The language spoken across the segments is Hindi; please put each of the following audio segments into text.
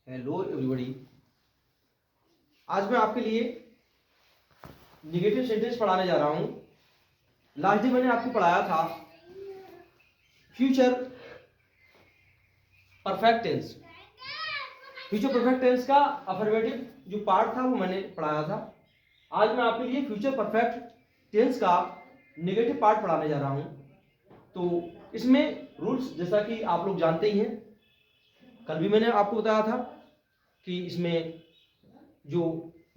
Hello everybody. आज मैं आपके लिए नेगेटिव सेंटेंस पढ़ाने जा रहा हूं। लास्ट डे मैंने आपको पढ़ाया था future perfect tense. Future perfect tense का अफर्मेटिव जो पार्ट था वो मैंने पढ़ाया था। आज मैं आपके लिए फ्यूचर परफेक्ट टेंस का नेगेटिव पार्ट पढ़ाने जा रहा हूं। तो इसमें रूल्स जैसा कि आप लोग जानते ही हैं, कल भी मैंने आपको बताया था कि इसमें जो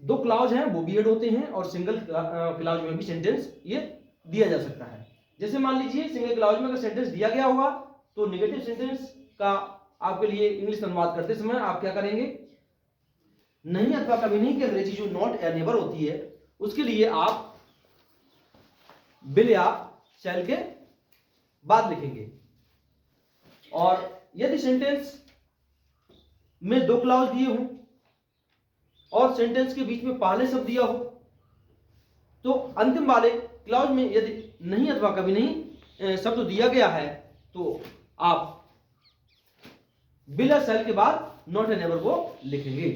दो क्लाउज हैं वो भी ऐड होते हैं और सिंगल क्लाउज में भी सेंटेंस ये दिया जा सकता है। जैसे मान लीजिए सिंगल क्लाउज में अगर सेंटेंस दिया गया होगा तो नेगेटिव सेंटेंस का आपके लिए इंग्लिश अनुवाद करते समय आप क्या करेंगे, नहीं अथवा कभी नहीं की अंग्रेजी जो नॉट या नेवर होती है उसके लिए आप बिल या शैल के बाद लिखेंगे। और यदि सेंटेंस में दो क्लाउज दिए हों और सेंटेंस के बीच में पहले शब्द दिया हो तो अंतिम वाले क्लाउज में यदि नहीं अथवा कभी नहीं शब्द दिया गया है तो आप बिल या शैल के बाद नॉट एंड नेवर को लिखेंगे।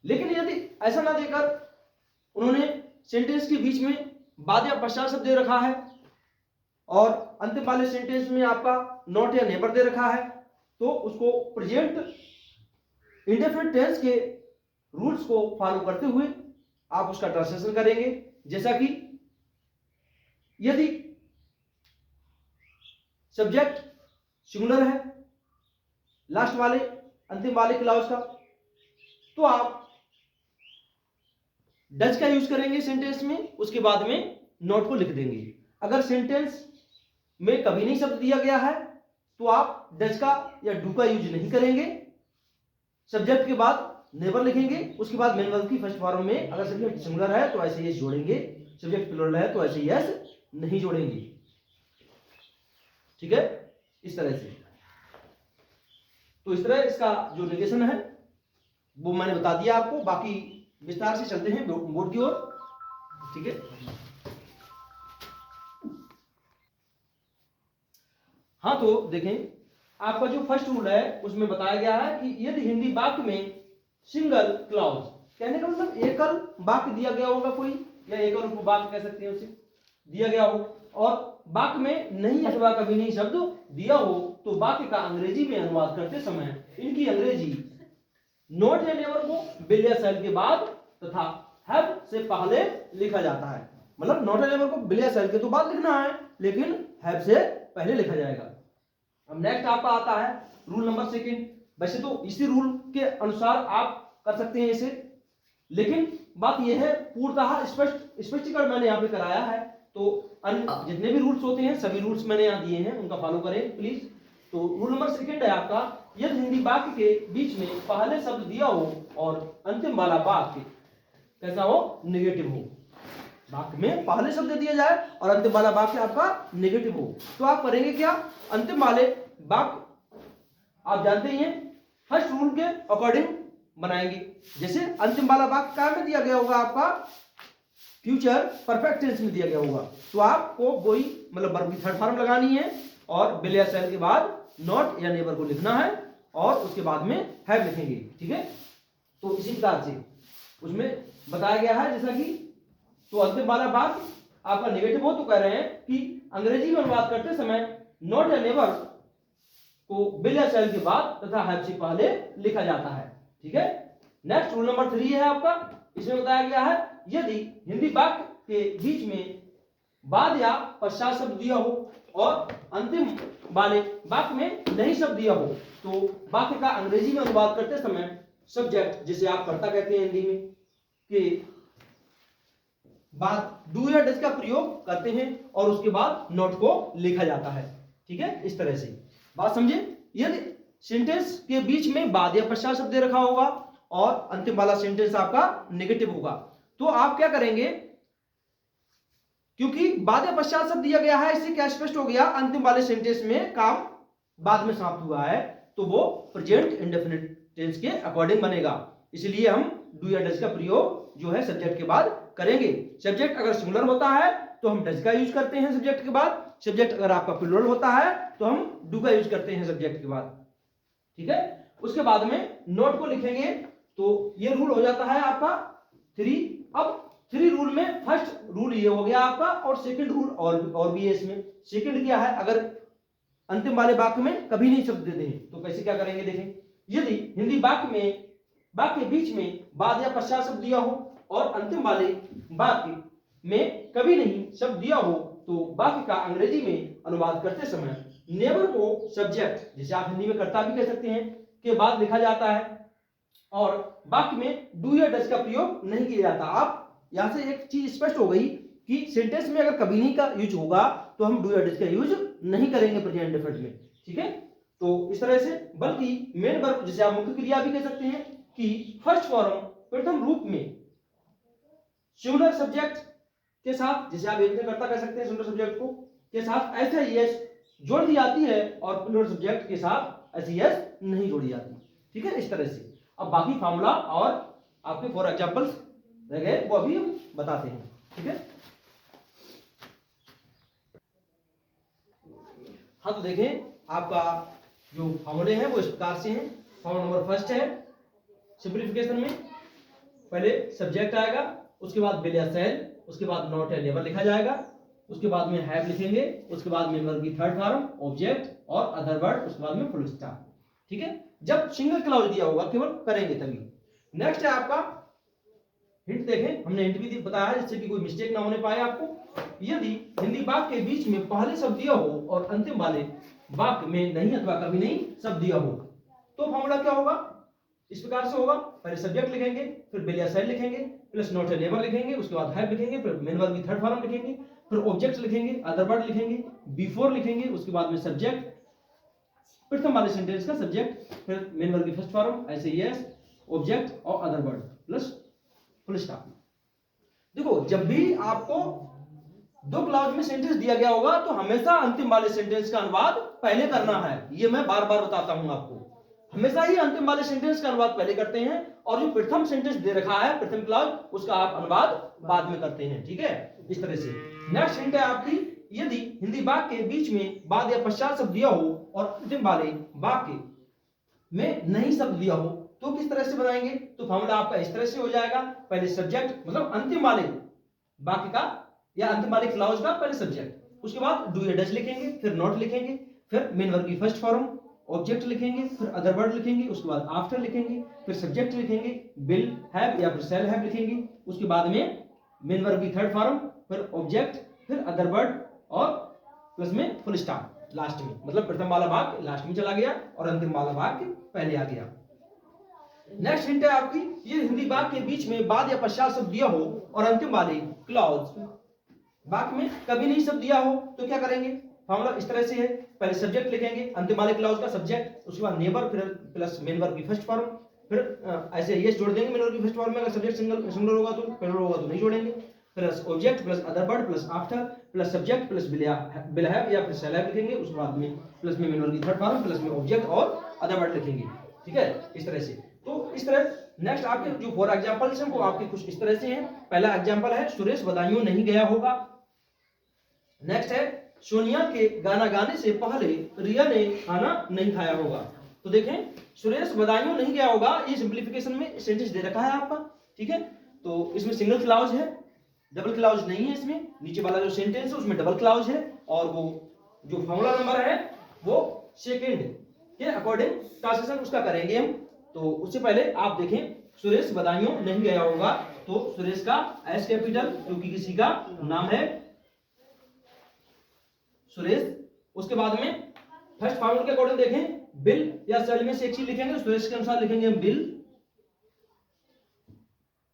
लेकिन यदि ऐसा ना देकर उन्होंने सेंटेंस के बीच में बाद या पश्चात शब्द दे रखा है और अंतिम वाले सेंटेंस में आपका नॉट या नेवर दे रखा है तो उसको प्रेजेंट इंडेफिनिट टेंस के रूल्स को फॉलो करते हुए आप उसका ट्रांसलेशन करेंगे। जैसा कि यदि सब्जेक्ट सिंगुलर है लास्ट वाले अंतिम वाले क्लाउज का तो आप डज का यूज करेंगे सेंटेंस में, उसके बाद में नॉट को लिख देंगे। अगर सेंटेंस में कभी नहीं शब्द दिया गया है तो आप डज का या डू का यूज नहीं करेंगे, सब्जेक्ट के बाद नेवर लिखेंगे, उसके बाद मेन वर्ब की फर्स्ट फॉर्म में अगर सब्जेक्ट सिंगुलर है तो ऐसे यस जोड़ेंगे, सब्जेक्ट प्लूरल है तो ऐसे यस नहीं जोड़ेंगे। ठीक है, इस तरह से। तो इस तरह इसका जो नेगेशन है वो मैंने बता दिया आपको। बाकी विस्तार से चलते हैं बोर्ड की ओर। ठीक है, हाँ तो देखें आपका जो फर्स्ट रूल है उसमें बताया गया है कि यदि हिंदी वाक्य में सिंगल क्लाउज, कहने का मतलब एकल वाक्य दिया गया होगा कोई, या एकल उपवाक्य कह सकते हैं उसे, दिया गया हो और वाक्य में नहीं अथवा कभी नहीं शब्द दिया हो तो वाक्य का अंग्रेजी में अनुवाद करते समय इनकी अंग्रेजी नॉट या नेवर को बिल या शैल के बाद तथा हैव से पहले लिखा जाता है। मतलब नॉट या नेवर को बिल या शैल के तो बाद लिखना है लेकिन हैव से पहले लिखा जाएगा। अब नेक्स्ट आपका आता है रूल नंबर सेकंड। वैसे तो इसी रूल के अनुसार आप कर सकते हैं इसे, लेकिन बात यह है पूर्णतः स्पष्टीकरण मैंने यहाँ पे कराया है। तो अन्य जितने भी रूल्स होते हैं सभी रूल्स मैंने यहाँ दिए हैं, उनका फॉलो करें प्लीज। तो रूल नंबर सेकंड है आपका, यदि हिंदी वाक्य के बीच में पहले शब्द दिया हो और अंतिम वाला वाक्य कैसा हो, नेगेटिव हो। वाक्य में पहले शब्द दिया जाए और अंतिम वाला वाक्य आपका नेगेटिव हो तो आप करेंगे क्या, अंतिम वाले वाक्य आप जानते ही हैं फर्स्ट रूल के अकॉर्डिंग बनाएंगे। जैसे अंतिम वाला वाक्य क्या में दिया गया होगा, आपका फ्यूचर परफेक्ट टेंस में दिया गया होगा तो आपको वही मतलब वर्ब की थर्ड फॉर्म लगानी है और बिल या शैल के बाद नॉट या नेवर को लिखना है और उसके बाद में हैव लिखेंगे। ठीक है, तो इसी प्रकार से उसमें बताया गया है जैसा कि तो अंतिम वाला वाक्य आपका नेगेटिव हो तो कह रहे हैं कि अंग्रेजी में अनुवाद करते समय नॉट या नेवर को बिल या शैल के बाद तथा हैव से पहले लिखा जाता है। ठीक है, नेक्स्ट रूल नंबर 3 है आपका। इसमें बताया गया है यदि हिंदी वाक्य के बीच में बाद या पश्चात शब्द दिया हो और अंतिम वाले वाक्य में नहीं शब्द दिया हो तो वाक्य का अंग्रेजी में अनुवाद करते समय सब्जेक्ट जिसे आप कर्ता कहते हैं हिंदी में के बाद डू या डज का प्रयोग करते हैं और उसके बाद नॉट को लिखा जाता है। ठीक है, इस तरह से बात समझे। यदि सेंटेंस के बीच में बाद या पश्चात शब्द दे रखा होगा और अंतिम वाला सेंटेंस आपका नेगेटिव होगा तो आप क्या करेंगे, क्योंकि बाद या पश्चात शब्द दिया गया है इससे क्या स्पष्ट हो गया, अंतिम वाले सेंटेंस में काम बाद में समाप्त हुआ है तो वो प्रेजेंट इंडेफिनिट टेंस के अकॉर्डिंग बनेगा। इसलिए हम डू या डज का प्रयोग जो है सब्जेक्ट के बाद करेंगे। सब्जेक्ट अगर सिंगुलर होता है तो हम डज का यूज करते हैं सब्जेक्ट के बाद, सब्जेक्ट अगर आपका प्लूरल होता है तो हम डू का यूज करते हैं सब्जेक्ट के बाद। ठीक है, उसके बाद में नॉट को लिखेंगे, तो ये रूल हो जाता है आपका 3। अब 3 रूल में फर्स्ट रूल ये हो गया आपका, और सेकंड रूल और भी है इसमें। सेकंड क्या है, अगर अंतिम वाले वाक्य में कभी नहीं शब्द देते हैं तो कैसे क्या करेंगे देखें। यदि हिंदी वाक्य के बीच में बाद या पश्चात शब्द दिया हो और अंतिम वाले वाक्य में कभी नहीं शब्द दिया हो, तो वाक्य का अंग्रेजी में अनुवाद करते समय नेवर को सब्जेक्ट, जिसे आप हिंदी में कर्ता भी कह सकते हैं, के बाद लिखा जाता है, और वाक्य में डू या डज का प्रयोग नहीं किया जाता। आप यहां से एक चीज स्पष्ट हो गई कि सेंटेंस में अगर कभी नहीं का यूज होगा तो हम डू या डज का यूज नहीं करेंगे प्रेजेंट इंडेफिनिट में, ठीक है। तो इस तरह से, बल्कि मेन वर्ब जिसे आप मुख्य क्रिया भी कह सकते हैं, कि फर्स्ट फॉर्म प्रथम रूप में सिंगुलर सब्जेक्ट के साथ, जिसे आप एक करता कह सकते हैं सिंगुलर सब्जेक्ट को, के साथ ऐसा यस जोड़ दी जाती है, और प्लूरल सब्जेक्ट के साथ ऐसी यस नहीं जोड़ी जाती, ठीक है। इस तरह से अब बाकी फार्मूला और आपके 4 एग्जांपल्स रह गए, वो अभी हम बताते हैं, ठीक है। हाँ, तो देखें आपका जो फार्मूले हैं वो इस प्रकार से हैं। फॉर्मूला नंबर फर्स्ट है सिंपलीफिकेशन में पहले सब्जेक्ट आएगा, उसके बाद विल या शैल, उसके बाद नॉट या नेवर लिखा जाएगा, उसके बाद में हैव लिखेंगे, उसके बाद में वर्ब की थर्ड फॉर्म ऑब्जेक्ट और अदर वर्ड, उसके बाद में फुल स्टॉप, ठीक है। जब सिंगल क्लॉज दिया होगा केवल करेंगे तभी। नेक्स्ट है आपका हिंट। देखें, हमने हिंट भी बताया है जिससे कि कोई मिस्टेक ना होने पाए आपको। यदि हिंदी वाक्य के बीच में पहले शब्द दिया हो और अंतिम वाले वाक्य में नहीं अथवा कभी नहीं शब्द दिया हो, तो फॉर्मूला क्या होगा, इस प्रकार से होगा। पहले सब्जेक्ट लिखेंगे, फिर विल या शैल लिखेंगे, प्लस नॉट या नेवर लिखेंगे, उसके बाद हैव लिखेंगे, फिर मेन वर्ब की थर्ड फॉर्म लिखेंगे, फिर ऑब्जेक्ट लिखेंगे, अदर वर्ड लिखेंगे, बिफोर लिखेंगे, उसके बाद में सब्जेक्ट, प्रथम वाले सेंटेंस का सब्जेक्ट, फिर मेन वर्ब की फर्स्ट फॉर्म, ऐसे यस, ऑब्जेक्ट और other word plus full stop. देखो, जब भी आपको 2 क्लॉज में सेंटेंस दिया गया होगा तो हमेशा अंतिम वाले सेंटेंस का अनुवाद पहले करना है। ये मैं बार बार बताता हूं आपको, हमेशा ही अंतिम वाले सेंटेंस का अनुवाद पहले करते हैं, और जो प्रथम सेंटेंस दे रखा है प्रथम क्लॉज, उसका आप अनुवाद बाद में करते हैं, ठीक है। इस तरह से नेक्स्ट हिंट है आपकी, यदि हिंदी वाक्य के बीच में बाद या पश्चात शब्द दिया हो और अंतिम वाले वाक्य में नहीं शब्द दिया हो, तो किस तरह से बनाएंगे। तो फॉर्मूला आपका इस तरह से हो जाएगा, पहले सब्जेक्ट मतलब अंतिम वाले वाक्य का या अंतिम वाले क्लॉज का पहले सब्जेक्ट, उसके बाद डू या डज लिखेंगे, फिर नॉट लिखेंगे, फिर मेन वर्ब की फर्स्ट फॉर्म, ऑब्जेक्ट लिखेंगे, फिर अदर वर्ड लिखेंगे, उसके बाद आफ्टर लिखेंगे, फिर सब्जेक्ट लिखेंगे, विल हैव या फिर शैल हैव लिखेंगे, उसके बाद में मेन वर्ब की थर्ड फॉर्म, फिर ऑब्जेक्ट, फिर अदर वर्ड और प्लस में फुल स्टॉप लास्ट में, मतलब प्रथम वाला भाग लास्ट में चला गया और अंतिम वाला भाग पहले आ गया। नेक्स्ट हिंट है आपकी, ये हिंदी वाक्य के बीच में बाद या पश्चात शब्द दिया हो और अंतिम वाले क्लॉज वाक्य में कभी नहीं शब्द दिया हो, तो क्या करेंगे। फॉर्मूला इस तरह से है, पहले सब्जेक्ट लिखेंगे, अंतिम वाले क्लॉज का सब्जेक्ट, उसके बाद नेबर, फिर प्लस मेन वर्ब की फर्स्ट फॉर्म, फिर ऐसे यस जोड़ देंगे मेन वर्ब की फर्स्ट फॉर्म में, अगर सब्जेक्ट सिंगुलर होगा तो, प्लूरल होगा तो नहीं जोड़ेंगे, plus object plus other word plus after plus subject plus will have या फिर शैल हैव लिखेंगे, उसके बाद में प्लस में मेन वर्ब की थर्ड फॉर्म प्लस में ऑब्जेक्ट और अदर वर्ड लिखेंगे, ठीक है। इस तरह से, तो इस तरह नेक्स्ट आपके जो 4 एग्जांपल्स हैं वो आपके कुछ इस तरह से हैं। पहला एग्जांपल है, सुरेश बदायूं नहीं गया होगा। नेक्स्ट है, सोनिया के गाना गाने से पहले रिया ने खाना नहीं खाया होगा। तो देखें, सुरेश बदायूं नहीं गया होगा, ये सिंपलीफिकेशन में सेंटेंस दे रखा है आपका, ठीक है। तो इसमें सिंगल क्लॉज है, डबल क्लॉज नहीं है इसमें। नीचे वाला जो सेंटेंस है उसमें डबल क्लॉज है, और वो जो फॉर्मूला नंबर है वो सेकंड के अकॉर्डिंग ट्रांसलेशन उसका करेंगे हम। तो उससे पहले आप देखें, सुरेश बदायूं नहीं गया होगा, तो सुरेश का एस कैपिटल क्योंकि किसी का नाम है सुरेश। उसके बाद में फर्स्ट फॉर्मूला के अकॉर्डिंग देखें, बिल या शैल में से एक चीज लिखेंगे, सुरेश के अनुसार लिखेंगे हम बिल।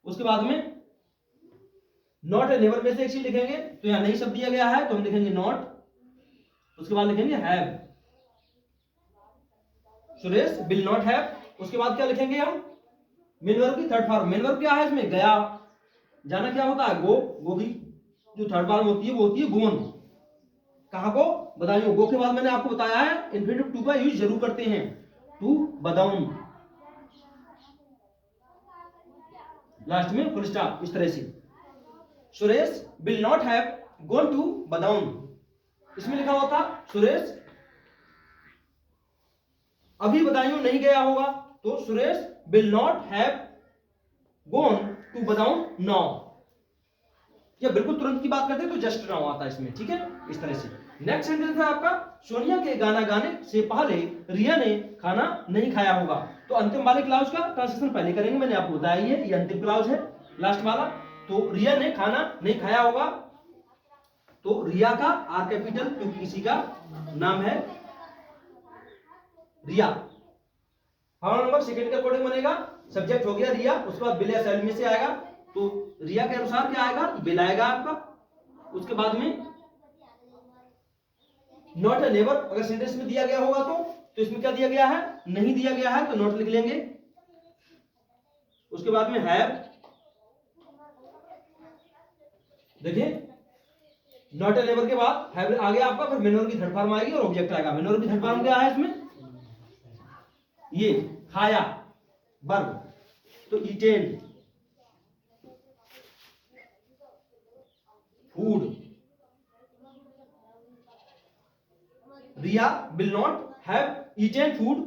उसके बाद में नॉट या नेवर में से एक चीज लिखेंगे, तो यहां नहीं शब्द दिया गया है तो हम लिखेंगे नॉट। उसके बाद लिखेंगे have, Suresh will not have. उसके बाद क्या लिखेंगे हम, मेन वर्ब की थर्ड फॉर्म। मेन वर्ब क्या है इसमें, गया, जाना क्या होता है, गो। गो की जो थर्ड फॉर्म होती है वो होती है गोन। कहां को, बदायूं। गो के बाद मैंने आपको बताया है इंफिनिटिव टू का यूज जरूर करते हैं, टू बदाऊं, लास्ट में फुल स्टॉप। इस तरह से Suresh will not have gone to Badaun, इसमें लिखा हुआ था सुरेश अभी बदायूं नहीं गया होगा, तो Suresh will not have gone to Badaun now. या बिल्कुल तुरंत की बात करते हैं तो जस्ट नाउ आता है इसमें, ठीक है, इस तरह से। नेक्स्ट सेंटेंस है आपका, सोनिया के गाना गाने से पहले रिया ने खाना नहीं खाया होगा। तो अंतिम वाले क्लाउज का ट्रांसलेशन पहले करेंगे, मैंने आपको बताया ये अंतिम क्लाउज है, लास्ट वाला। तो रिया ने खाना नहीं खाया होगा, तो रिया का आर कैपिटल, क्योंकि किसी का नाम है रिया। फॉर्मूला नंबर सेकंड के अकॉर्डिंग बनेगा, सब्जेक्ट हो गया रिया, उसके बाद बिल या सेल में से आएगा, तो रिया के अनुसार क्या आएगा, बिल आएगा आपका। उसके बाद में नॉट ए नेबर, अगर सेंटेंस में दिया गया होगा तो इसमें क्या दिया गया है, नहीं दिया गया है तो नॉट लिख लेंगे। उसके बाद में हैव, देखिए नॉट ए नेबर के बाद हैव आ गया आपका, फिर मेन वर्ब की थर्ड फॉर्म आएगी और ऑब्जेक्ट आएगा। मेन वर्ब की थर्ड फॉर्म क्या है इसमें, ये खाया वर्ब, तो eaten food. Riya will not have eaten food.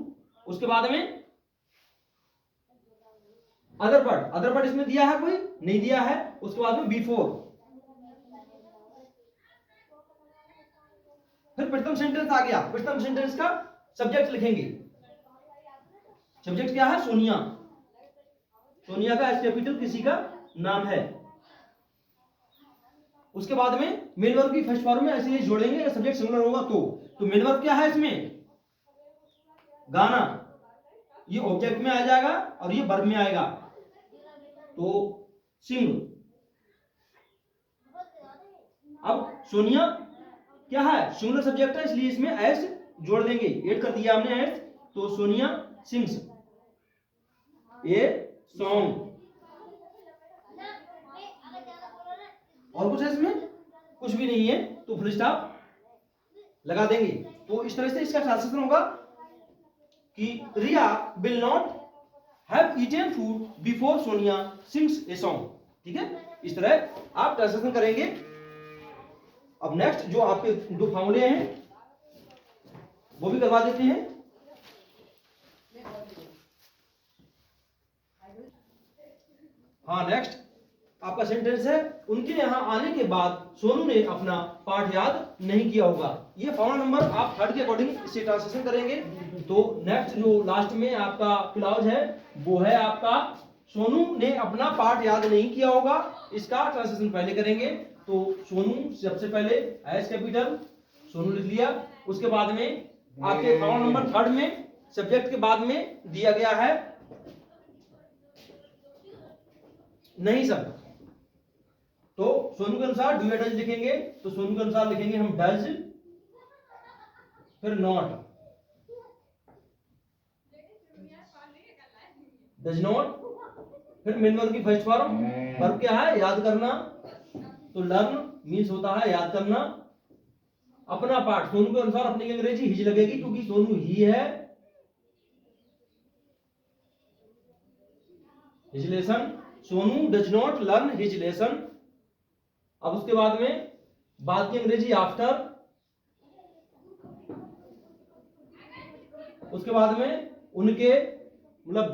उसके बाद में अदर वर्ड इसमें दिया है कोई, नहीं दिया है। उसके बाद में बिफोर, फिर प्रथम सेंटेंस आ गया, प्रथम सेंटेंस का सब्जेक्ट लिखेंगे। सब्जेक्ट क्या है, सोनिया, सोनिया का एस कैपिटल किसी का नाम है। उसके बाद में मेन वर्ब की फर्स्ट फॉर्म में ऐसे ही जोड़ेंगे, अगर सब्जेक्ट सिंगुलर होगा तो मेन वर्ब क्या है इसमें, गाना, ये ऑब्जेक्ट में आ जाएगा और ये वर्ब में आएगा, तो सिंग। अब सोनिया क्या है, सिंगुलर सब्जेक्ट है, इसलिए इसमें एस जोड़ देंगे, ऐड कर दिया हमने एस, तो सोनिया सिंग्स ए सॉन्ग। और कुछ है इसमें, कुछ भी नहीं है, तो फुल स्टॉप लगा देंगे। तो इस तरह से इसका ट्रांसलेशन होगा कि Riya will not have eaten food before Sonia sings a song, ठीक है, इस तरह आप ट्रांसलेशन करेंगे। अब नेक्स्ट जो आपके दो फॉर्मूले हैं वो भी करवा देते हैं। हाँ, नेक्स्ट आपका सेंटेंस है, उनके यहां आने के बाद सोनू ने अपना पाठ याद नहीं किया होगा। ये फॉर्मूला नंबर आप थर्ड के अकॉर्डिंग इसे ट्रांसलेशन करेंगे। तो नेक्स्ट जो लास्ट में आपका क्लॉज है वो है आपका, सोनू ने अपना पाठ याद नहीं किया होगा, इसका ट्रांसलेशन पहले करेंगे। तो सोनू सबसे पहले एस कैपिटल, सोनू लिख लिया। उसके बाद में आपके फॉर्मूला नंबर थर्ड में सब्जेक्ट के बाद में दिया गया है नहीं सब, तो सोनू के अनुसार डू या डज लिखेंगे, तो सोनू के अनुसार लिखेंगे हम डज, फिर नॉट, डज नॉट, फिर मेन वर्ब की फर्स्ट फॉर्म, वर्ब क्या है, याद करना, तो लर्न मीन्स होता है याद करना। अपना पाठ, सोनू के अनुसार अपनी अंग्रेजी हिज लगेगी क्योंकि सोनू ही है, his lesson. Sonu does not learn his lesson. अब उसके बाद में बाद की अंग्रेजी आफ्टर। उसके बाद में उनके मतलब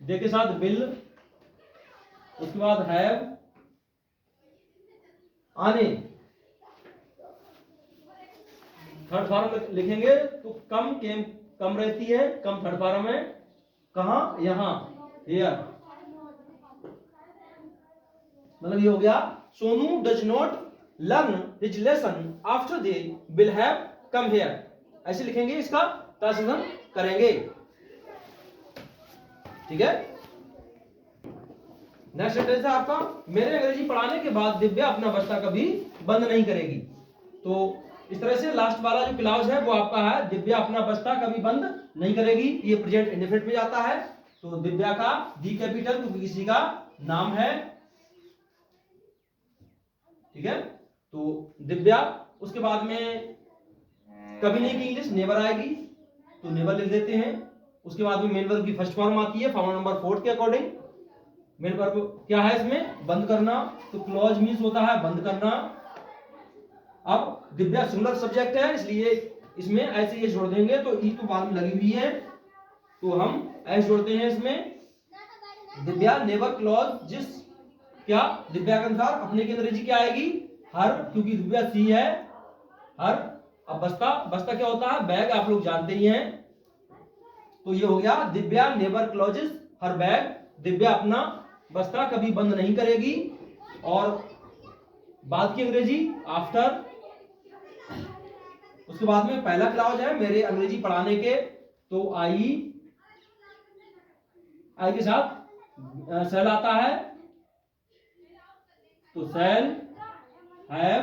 दे के साथ विल। उसके बाद हैव, आने, थर्ड फॉर्म लिखेंगे तो कम, केम कम रहती है, कम थर्ड फॉर्म है, कहां, यहां, हियर। मतलब ये हो गया, Sonu does not learn his lesson after they will have come here, ऐसे लिखेंगे, इसका ट्रांसलेशन करेंगे, ठीक है। नेक्स्ट सेंटेंस है आपका, मेरे अंग्रेजी पढ़ाने के बाद दिव्या अपना बस्ता कभी बंद नहीं करेगी। तो इस तरह से लास्ट वाला जो क्लॉज है वो आपका है, दिव्या अपना बस्ता कभी बंद नहीं करेगी, ये प्रेजेंट इंडेफिनिट में जाता है। तो दिव्या का डी कैपिटल क्योंकि किसी का नाम है, ठीक है, तो दिव्या। उसके बाद में कभी नहीं की इंग्लिश नेवर आएगी, तो नेवर लिख देते हैं। उसके बाद में मेन वर्ब की फर्स्ट फॉर्म आती है फॉर्मूला नंबर 4 के अकॉर्डिंग। मेन वर्ब क्या है इसमें, बंद करना, तो क्लोज मीन्स होता है बंद करना। अब दिव्या सिंगुलर सब्जेक्ट है, इसलिए इसमें ऐसे ये जोड़ देंगे तो ई तो बाद में लगी हुई है, तो हम ऐसे जोड़ते हैं इसमें। दिव्या नेवर क्लॉज जिस, क्या दिव्या के अनुसार अपने की अंग्रेजी क्या आएगी, हर, क्योंकि दिव्या सी है, हर। अब बस्ता, बस्ता क्या होता है, बैग, आप लोग जानते ही हैं। तो ये हो गया Divya never closes her bag, Divya अपना बस्ता कभी बंद नहीं करेगी। और बाद की अंग्रेजी आफ्टर, उसके बाद में पहला क्लॉज है मेरे अंग्रेजी पढ़ाने के, तो आई के साथ सेल आता है, तो सेल, हैव,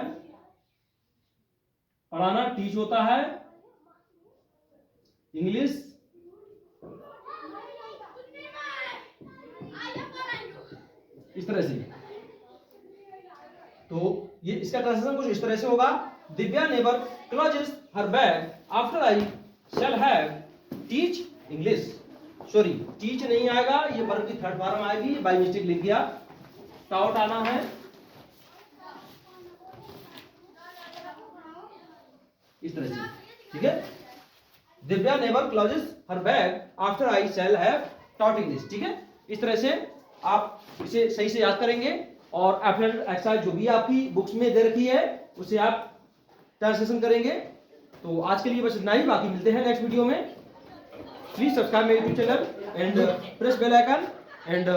पढ़ाना, टीच होता है, इंग्लिश, इस तरह से। तो ये इसका ट्रांसलेशन कुछ इस तरह से होगा, Divya never closes her bag after I shall have teach English. Sorry, teach नहीं आएगा, ये वर्ब की थर्ड फॉर्म आएगी, बाय मिस्टेक लिख दिया, टाउट आना है। इस तरह से, ठीक है। Divya never closes her bag after I shall have taught English, ठीक है। इस तरह से आप इसे सही से याद करेंगे, और एफएल एक्सरसाइज जो भी आपकी बुक्स में दे रखी है उसे आप ट्रांसलेशन करेंगे। तो आज के लिए बस इतना ही, बाकी मिलते हैं नेक्स्ट वीडियो में। Please subscribe my YouTube channel and press bell icon and